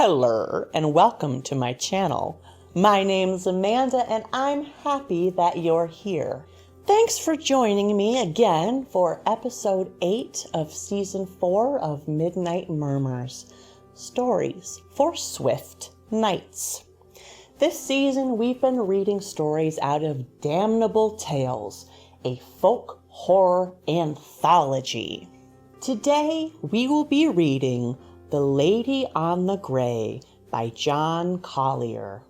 Hello and welcome to my channel. My name's Amanda and I'm happy that you're here. Thanks for joining me again for episode 8 of season 4 of Midnight Murmurs, Stories for Swift Nights. This season we've been reading stories out of Damnable Tales, a folk horror anthology. Today we will be reading The Lady on the Gray by John Collier.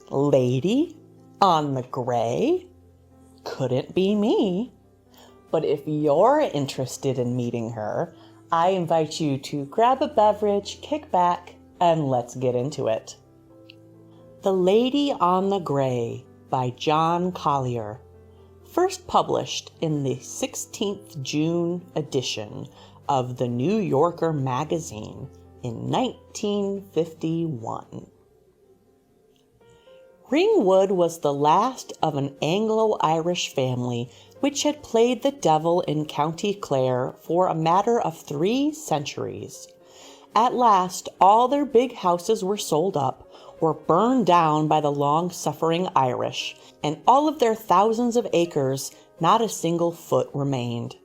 Lady on the Gray? Couldn't be me. But if you're interested in meeting her, I invite you to grab a beverage, kick back, and let's get into it. The Lady on the Gray by John Collier. First published in the 16th June edition of the New Yorker magazine in 1951. Ringwood was the last of an Anglo-Irish family which had played the devil in County Clare for a matter of 3 centuries. At last, all their big houses were sold up, or burned down by the long-suffering Irish, and all of their thousands of acres, not a single foot remained.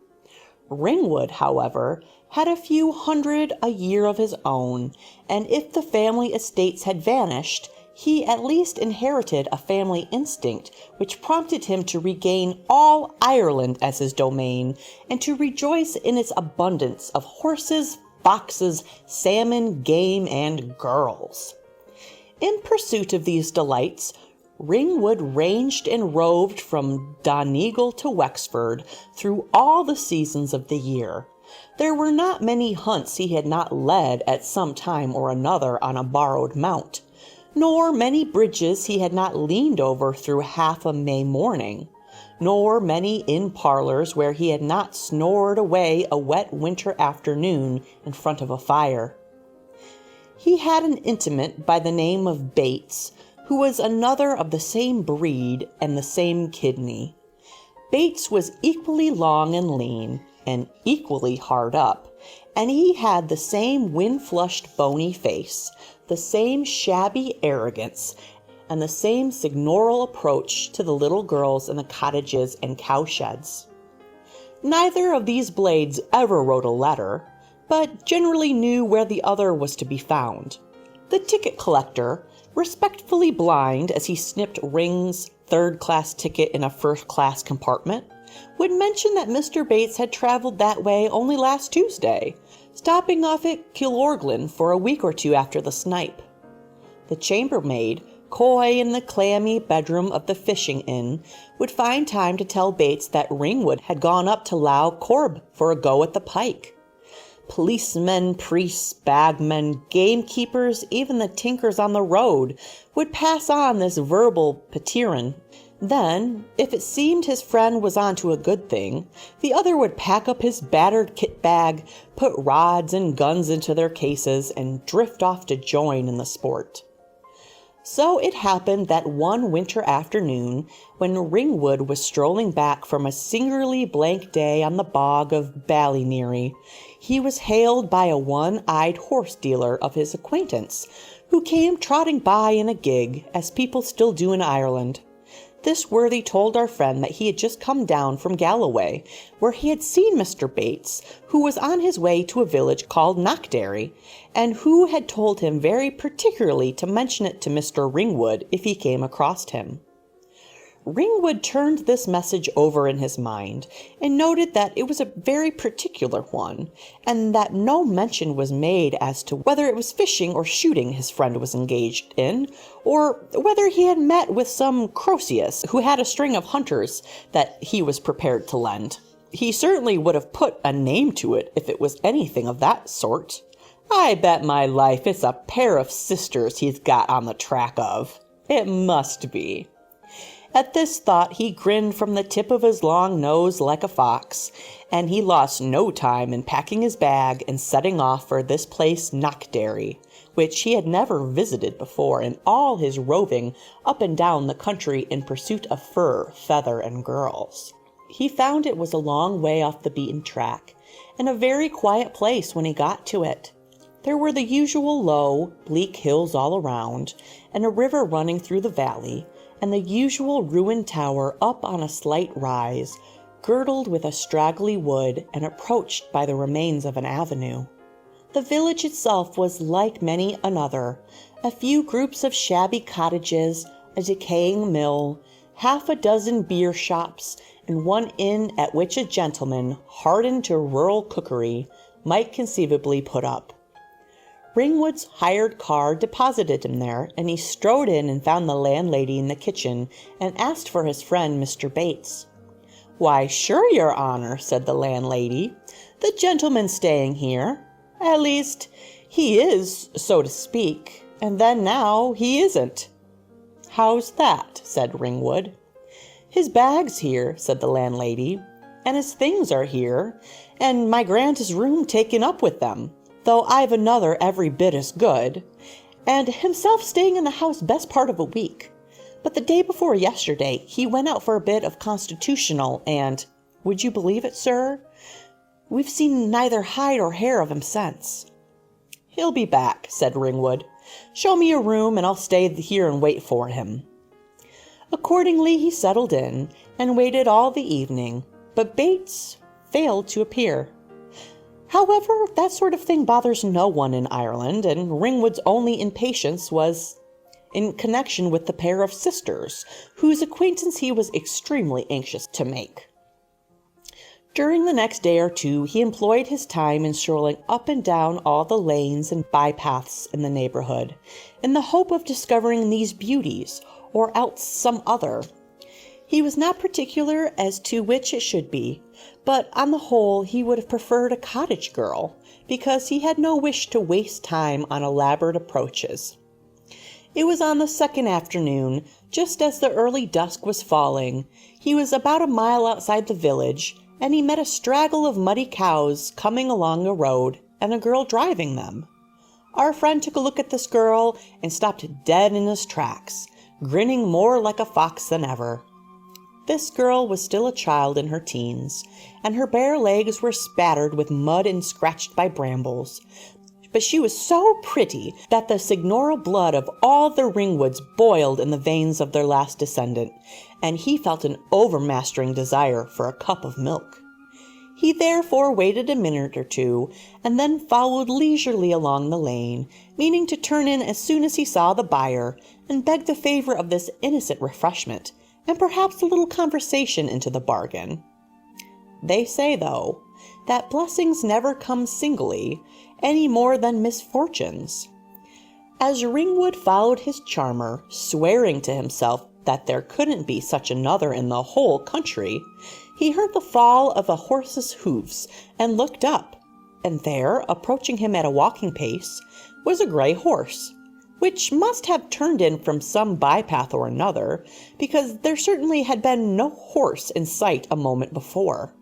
Ringwood, however, had a few hundred a year of his own, and if the family estates had vanished, he at least inherited a family instinct which prompted him to regain all Ireland as his domain, and to rejoice in its abundance of horses, foxes, salmon, game, and girls. In pursuit of these delights, Ringwood ranged and roved from Donegal to Wexford through all the seasons of the year. There were not many hunts he had not led at some time or another on a borrowed mount, nor many bridges he had not leaned over through half a May morning, nor many inn parlors where he had not snored away a wet winter afternoon in front of a fire. He had an intimate by the name of Bates, who was another of the same breed and the same kidney. Bates was equally long and lean, and equally hard up, and he had the same wind-flushed bony face, the same shabby arrogance, and the same signorial approach to the little girls in the cottages and cowsheds. Neither of these blades ever wrote a letter, but generally knew where the other was to be found. The ticket collector, respectfully blind as he snipped Ring's third-class ticket in a first-class compartment, would mention that Mr. Bates had traveled that way only last Tuesday, stopping off at Kilorglin for a week or 2 after the snipe. The chambermaid, coy in the clammy bedroom of the fishing inn, would find time to tell Bates that Ringwood had gone up to Lough Corb for a go at the pike. Policemen, priests, bagmen, gamekeepers, even the tinkers on the road would pass on this verbal pateran. Then, if it seemed his friend was on to a good thing, the other would pack up his battered kit bag, put rods and guns into their cases, and drift off to join in the sport. So it happened that one winter afternoon, when Ringwood was strolling back from a singularly blank day on the bog of Ballyneary, he was hailed by a one-eyed horse dealer of his acquaintance, who came trotting by in a gig, as people still do in Ireland. This worthy told our friend that he had just come down from Galloway, where he had seen Mr. Bates, who was on his way to a village called Knockderry, and who had told him very particularly to mention it to Mr. Ringwood if he came across him. Ringwood turned this message over in his mind, and noted that it was a very particular one, and that no mention was made as to whether it was fishing or shooting his friend was engaged in, or whether he had met with some Croesus who had a string of hunters that he was prepared to lend. He certainly would have put a name to it if it was anything of that sort. I bet my life it's a pair of sisters he's got on the track of. It must be. At this thought he grinned from the tip of his long nose like a fox, and he lost no time in packing his bag and setting off for this place Knockderry, which he had never visited before in all his roving up and down the country in pursuit of fur, feather, and girls. He found it was a long way off the beaten track, and a very quiet place when he got to it. There were the usual low, bleak hills all around, and a river running through the valley, and the usual ruined tower up on a slight rise, girdled with a straggly wood and approached by the remains of an avenue. The village itself was like many another, a few groups of shabby cottages, a decaying mill, half a dozen beer shops, and one inn at which a gentleman, hardened to rural cookery, might conceivably put up. Ringwood's hired car deposited him there, and he strode in and found the landlady in the kitchen and asked for his friend Mr. Bates. "Why, sure, your honor," said the landlady. "The gentleman's staying here. At least, he is, so to speak, and then now he isn't." "How's that?" said Ringwood. "His bag's here," said the landlady, "and his things are here, and my grant his room taken up with them, though I've another every bit as good, and himself staying in the house best part of a week. But the day before yesterday he went out for a bit of constitutional, and, would you believe it, sir, we've seen neither hide or hair of him since." "He'll be back," said Ringwood. "Show me a room, and I'll stay here and wait for him." Accordingly he settled in, and waited all the evening, but Bates failed to appear. However, that sort of thing bothers no one in Ireland, and Ringwood's only impatience was in connection with the pair of sisters, whose acquaintance he was extremely anxious to make. During the next day or two he employed his time in strolling up and down all the lanes and bypaths in the neighborhood, in the hope of discovering these beauties, or else some other. He was not particular as to which it should be, but on the whole he would have preferred a cottage girl, because he had no wish to waste time on elaborate approaches. It was on the second afternoon, just as the early dusk was falling. He was about a mile outside the village, and he met a straggle of muddy cows coming along a road, and a girl driving them. Our friend took a look at this girl and stopped dead in his tracks, grinning more like a fox than ever. This girl was still a child in her teens, and her bare legs were spattered with mud and scratched by brambles. But she was so pretty that the signoral blood of all the Ringwoods boiled in the veins of their last descendant, and he felt an overmastering desire for a cup of milk. He therefore waited a minute or two, and then followed leisurely along the lane, meaning to turn in as soon as he saw the buyer, and beg the favor of this innocent refreshment, and perhaps a little conversation into the bargain. They say, though, that blessings never come singly, any more than misfortunes. As Ringwood followed his charmer, swearing to himself that there couldn't be such another in the whole country, he heard the fall of a horse's hoofs and looked up, and there, approaching him at a walking pace, was a gray horse, which must have turned in from some bypath or another, because there certainly had been no horse in sight a moment before.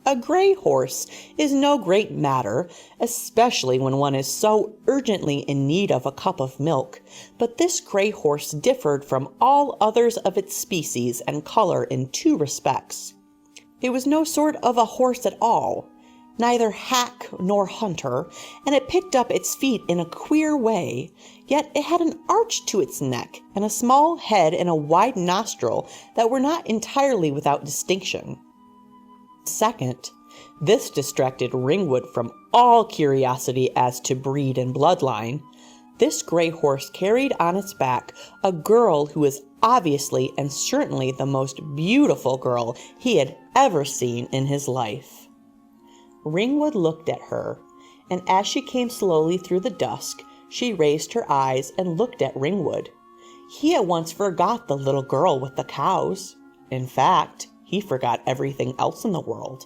A gray horse is no great matter, especially when one is so urgently in need of a cup of milk, but this gray horse differed from all others of its species and color in two respects. It was no sort of a horse at all, neither hack nor hunter, and it picked up its feet in a queer way, yet it had an arch to its neck, and a small head and a wide nostril that were not entirely without distinction. Second, this distracted Ringwood from all curiosity as to breed and bloodline. This gray horse carried on its back a girl who was obviously and certainly the most beautiful girl he had ever seen in his life. Ringwood looked at her, and as she came slowly through the dusk, she raised her eyes and looked at Ringwood. He at once forgot the little girl with the cows. In fact, he forgot everything else in the world.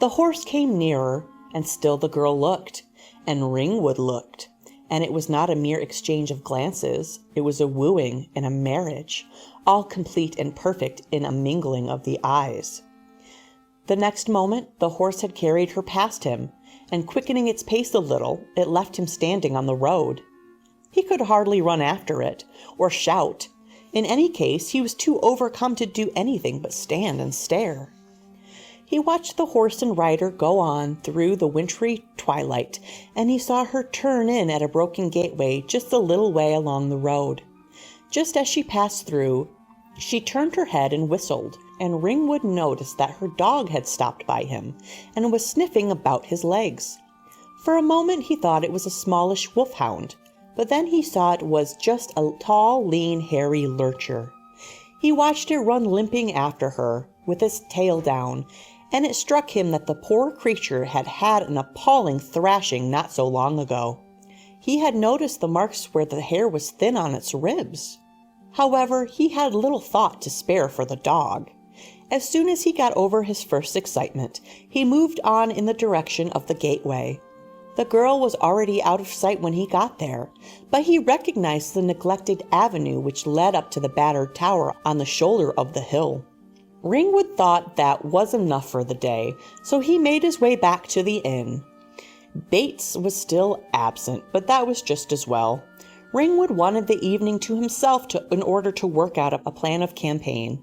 The horse came nearer, and still the girl looked, and Ringwood looked, and it was not a mere exchange of glances, it was a wooing and a marriage, all complete and perfect in a mingling of the eyes. The next moment the horse had carried her past him, and quickening its pace a little, it left him standing on the road. He could hardly run after it, or shout. In any case, he was too overcome to do anything but stand and stare. He watched the horse and rider go on through the wintry twilight, and he saw her turn in at a broken gateway just a little way along the road. Just as she passed through, she turned her head and whistled, and Ringwood noticed that her dog had stopped by him and was sniffing about his legs. For a moment he thought it was a smallish wolfhound, but then he saw it was just a tall, lean, hairy lurcher. He watched it run limping after her, with its tail down, and it struck him that the poor creature had had an appalling thrashing not so long ago. He had noticed the marks where the hair was thin on its ribs. However, he had little thought to spare for the dog. As soon as he got over his first excitement, he moved on in the direction of the gateway. The girl was already out of sight when he got there, but he recognized the neglected avenue which led up to the battered tower on the shoulder of the hill. Ringwood thought that was enough for the day, so he made his way back to the inn. Bates was still absent, but that was just as well. Ringwood wanted the evening to himself in order to work out a plan of campaign.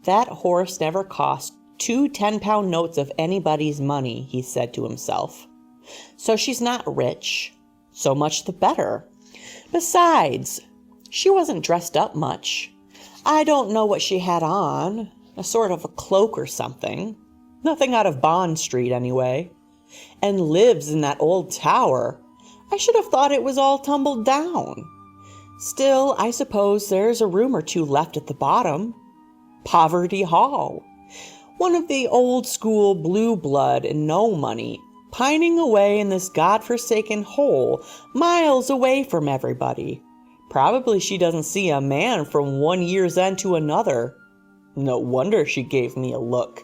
That horse never cost 2 10-pound notes of anybody's money, he said to himself. So she's not rich. So much the better. Besides, she wasn't dressed up much. I don't know what she had on. A sort of a cloak or something. Nothing out of Bond Street, anyway. And lives in that old tower. I should have thought it was all tumbled down. Still, I suppose there's a room or two left at the bottom. Poverty Hall. One of the old-school blue blood and no money, pining away in this God-forsaken hole, miles away from everybody. Probably she doesn't see a man from one year's end to another. No wonder she gave me a look.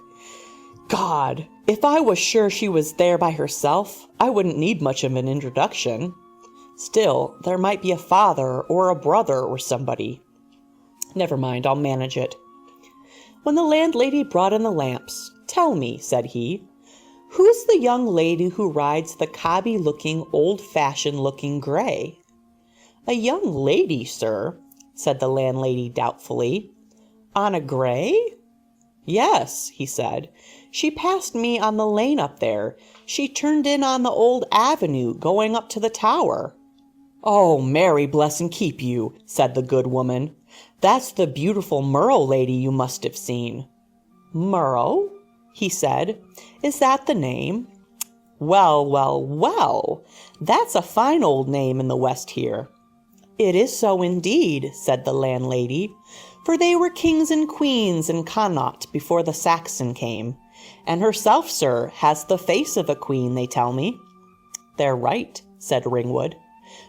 God, if I was sure she was there by herself, I wouldn't need much of an introduction. Still, there might be a father or a brother or somebody. Never mind, I'll manage it. When the landlady brought in the lamps, "Tell me," said he, "who's the young lady who rides the cobby-looking, old-fashioned-looking gray?" "A young lady, sir," said the landlady doubtfully. "On a gray?" "Yes," he said. "She passed me on the lane up there. She turned in on the old avenue, going up to the tower." "Oh, Mary bless and keep you," said the good woman. "That's the beautiful Murrow lady you must have seen." "Murrow?" he said. "Is that the name?" "Well, well, well, that's a fine old name in the West here." "It is so indeed," said the landlady, "for they were kings and queens in Connaught before the Saxon came, and herself, sir, has the face of a queen, they tell me." "They're right," said Ringwood.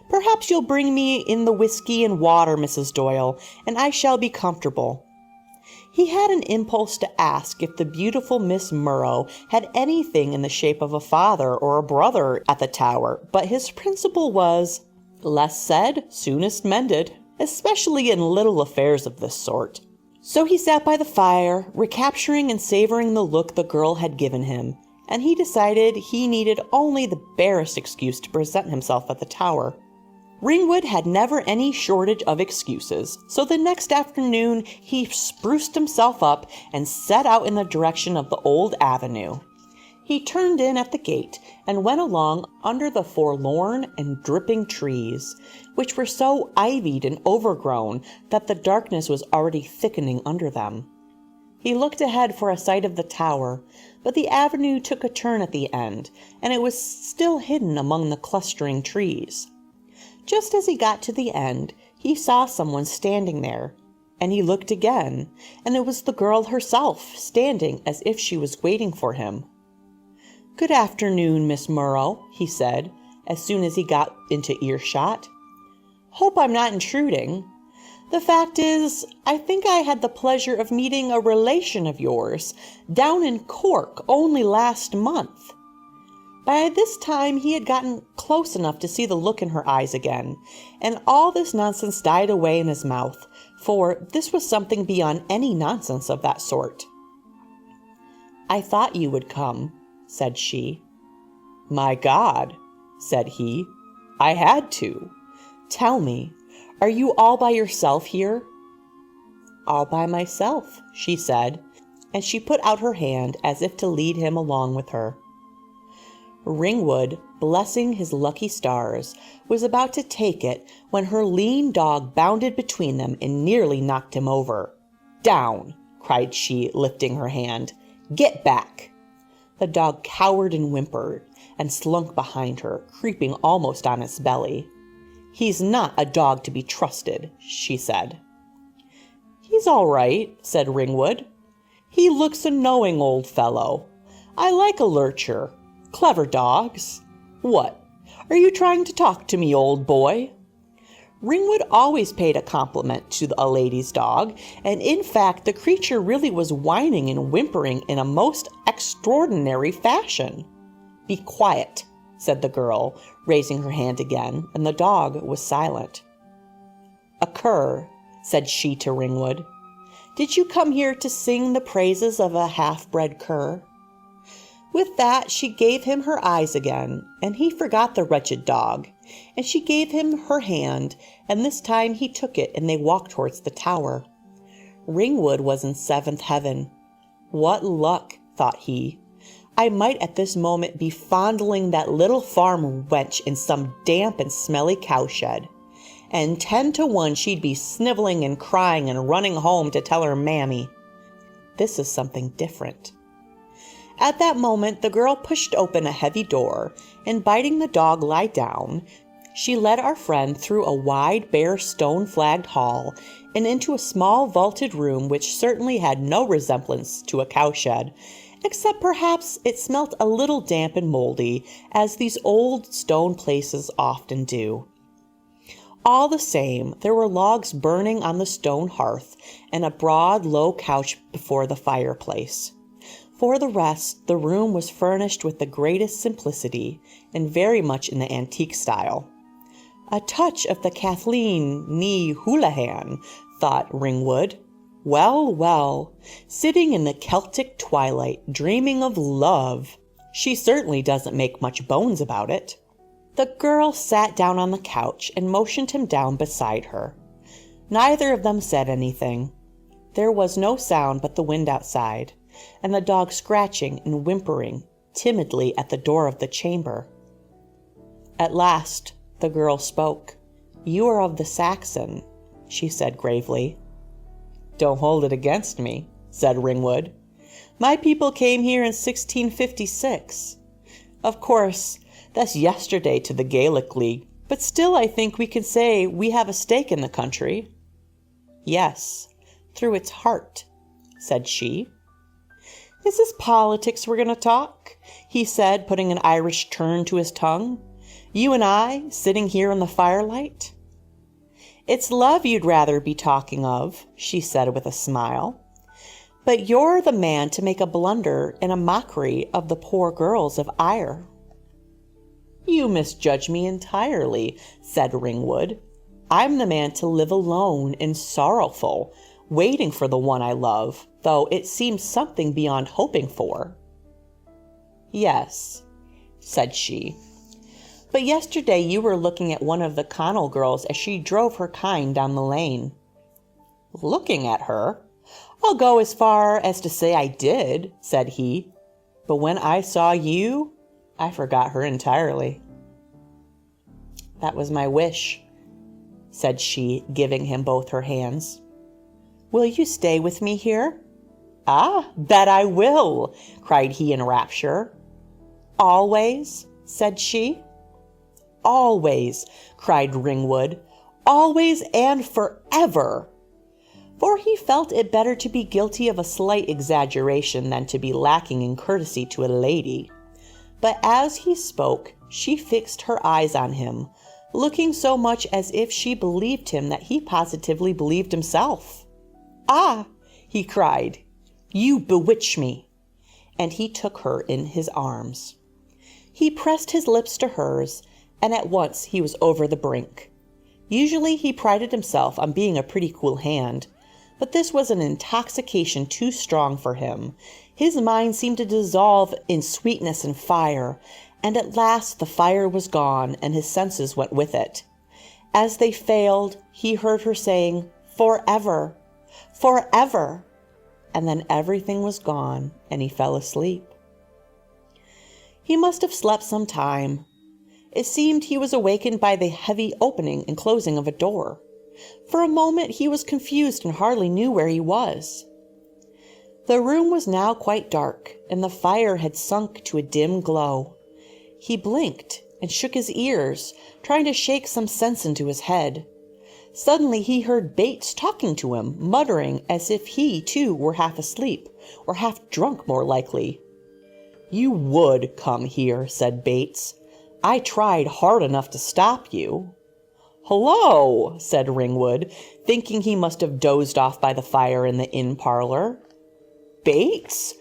"Perhaps you'll bring me in the whiskey and water, Mrs. Doyle, and I shall be comfortable." He had an impulse to ask if the beautiful Miss Murrow had anything in the shape of a father or a brother at the tower, but his principle was, less said, soonest mended, especially in little affairs of this sort. So he sat by the fire, recapturing and savoring the look the girl had given him, and he decided he needed only the barest excuse to present himself at the tower. Ringwood had never any shortage of excuses, so the next afternoon he spruced himself up and set out in the direction of the old avenue. He turned in at the gate and went along under the forlorn and dripping trees, which were so ivied and overgrown that the darkness was already thickening under them. He looked ahead for a sight of the tower, but the avenue took a turn at the end, and it was still hidden among the clustering trees. Just as he got to the end, he saw someone standing there, and he looked again, and it was the girl herself, standing as if she was waiting for him. "Good afternoon, Miss Murrow," he said, as soon as he got into earshot. "Hope I'm not intruding. The fact is, I think I had the pleasure of meeting a relation of yours down in Cork only last month." By this time he had gotten close enough to see the look in her eyes again, and all this nonsense died away in his mouth, for this was something beyond any nonsense of that sort. "I thought you would come," said she. "My God," said he, "I had to. Tell me, are you all by yourself here?" "All by myself," she said, and she put out her hand as if to lead him along with her. Ringwood, blessing his lucky stars, was about to take it when her lean dog bounded between them and nearly knocked him over. "Down!" cried she, lifting her hand. "Get back!" The dog cowered and whimpered, and slunk behind her, creeping almost on its belly. "He's not a dog to be trusted," she said. "He's all right," said Ringwood. "He looks a knowing old fellow. I like a lurcher. Clever dogs. What? Are you trying to talk to me, old boy?" Ringwood always paid a compliment to a lady's dog, and in fact the creature really was whining and whimpering in a most extraordinary fashion. "Be quiet," said the girl, raising her hand again, and the dog was silent. "A cur," said she to Ringwood. "Did you come here to sing the praises of a half-bred cur?" With that she gave him her eyes again, and he forgot the wretched dog, and she gave him her hand, and this time he took it, and they walked towards the tower. Ringwood was in seventh heaven. "What luck," thought he. "I might at this moment be fondling that little farm wench in some damp and smelly cowshed, and 10 to 1 she'd be sniveling and crying and running home to tell her mammy. This is something different." At that moment the girl pushed open a heavy door, and bidding the dog lie down, she led our friend through a wide, bare, stone-flagged hall and into a small vaulted room which certainly had no resemblance to a cowshed, except perhaps it smelt a little damp and mouldy, as these old stone places often do. All the same, there were logs burning on the stone hearth and a broad, low couch before the fireplace. For the rest, the room was furnished with the greatest simplicity, and very much in the antique style. A touch of the Kathleen Nee Houlihan, thought Ringwood. Well, well, sitting in the Celtic twilight, dreaming of love. She certainly doesn't make much bones about it. The girl sat down on the couch and motioned him down beside her. Neither of them said anything. There was no sound but the wind outside, and the dog scratching and whimpering timidly at the door of the chamber. At last the girl spoke. "You are of the Saxon," she said gravely. "Don't hold it against me," said Ringwood. "My people came here in 1656. Of course, that's yesterday to the Gaelic League, but still I think we can say we have a stake in the country." "Yes, through its heart," said she. "Is this politics we're going to talk?" he said, putting an Irish turn to his tongue. "You and I, sitting here in the firelight?" "It's love you'd rather be talking of," she said with a smile. "But you're the man to make a blunder and a mockery of the poor girls of Ayr." "You misjudge me entirely," said Ringwood. "I'm the man to live alone and sorrowful, waiting for the one I love, though it seems something beyond hoping for." "Yes," said she. "But yesterday you were looking at one of the Connell girls as she drove her kine down the lane." "Looking at her? I'll go as far as to say I did," said he. "But when I saw you, I forgot her entirely." "That was my wish," said she, giving him both her hands. "Will you stay with me here?" "Ah, that I will!" cried he in rapture. "Always?" said she. "Always!" cried Ringwood. "Always and forever!" For he felt it better to be guilty of a slight exaggeration than to be lacking in courtesy to a lady. But as he spoke, she fixed her eyes on him, looking so much as if she believed him that he positively believed himself. "Ah!" he cried, "you bewitch me!" And he took her in his arms. He pressed his lips to hers, and at once he was over the brink. Usually he prided himself on being a pretty cool hand, but this was an intoxication too strong for him. His mind seemed to dissolve in sweetness and fire, and at last the fire was gone, and his senses went with it. As they failed, he heard her saying, "Forever! Forever!" and then everything was gone, and he fell asleep. He must have slept some time. It seemed he was awakened by the heavy opening and closing of a door. For a moment he was confused and hardly knew where he was. The room was now quite dark, and the fire had sunk to a dim glow. He blinked and shook his ears, trying to shake some sense into his head. Suddenly he heard Bates talking to him, muttering as if he, too, were half asleep, or half drunk more likely. "You would come here," said Bates. "I tried hard enough to stop you." "Hello," said Ringwood, thinking he must have dozed off by the fire in the inn parlor. "Bates?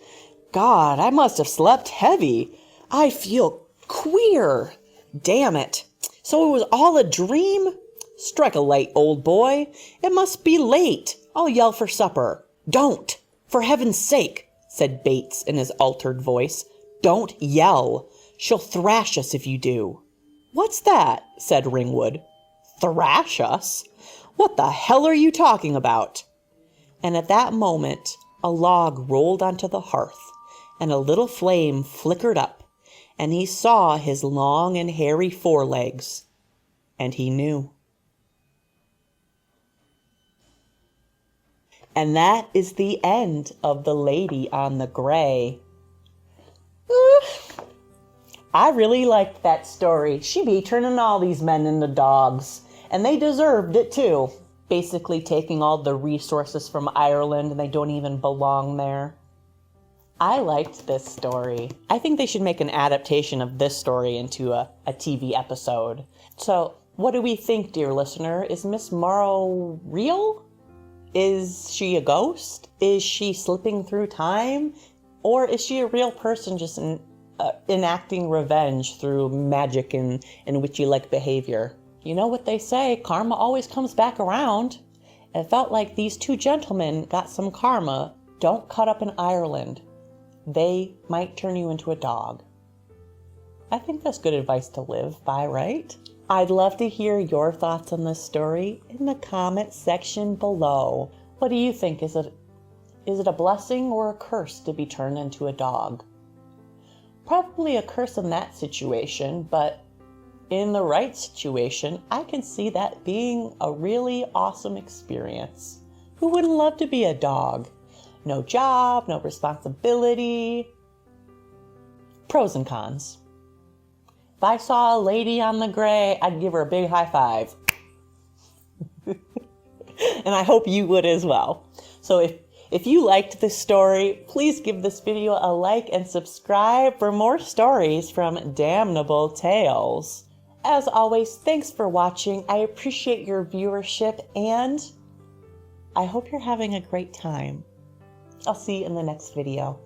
God, I must have slept heavy. I feel queer. Damn it. So it was all a dream? Strike a light, old boy. It must be late. I'll yell for supper." "Don't, for heaven's sake," said Bates in his altered voice. "Don't yell. She'll thrash us if you do." "What's that?" said Ringwood. "Thrash us? What the hell are you talking about?" And at that moment, a log rolled onto the hearth, and a little flame flickered up, and he saw his long and hairy forelegs, and he knew. And that is the end of The Lady on the Gray. I really liked that story. She be turning all these men into dogs, and they deserved it too. Basically taking all the resources from Ireland and they don't even belong there. I liked this story. I think they should make an adaptation of this story into a TV episode. So, what do we think, dear listener? Is Miss Morrow real? Is she a ghost? Is she slipping through time? Or is she a real person just enacting revenge through magic and witchy-like behavior? You know what they say, karma always comes back around. It felt like these two gentlemen got some karma. Don't cut up in Ireland. They might turn you into a dog. I think that's good advice to live by, right? I'd love to hear your thoughts on this story in the comment section below. What do you think? Is it a blessing or a curse to be turned into a dog? Probably a curse in that situation, but in the right situation, I can see that being a really awesome experience. Who wouldn't love to be a dog? No job, no responsibility. Pros and cons. If I saw a lady on the gray, I'd give her a big high five. And I hope you would as well. So if you liked this story, please give this video a like and subscribe for more stories from Damnable Tales. As always, thanks for watching. I appreciate your viewership, and I hope you're having a great time. I'll see you in the next video.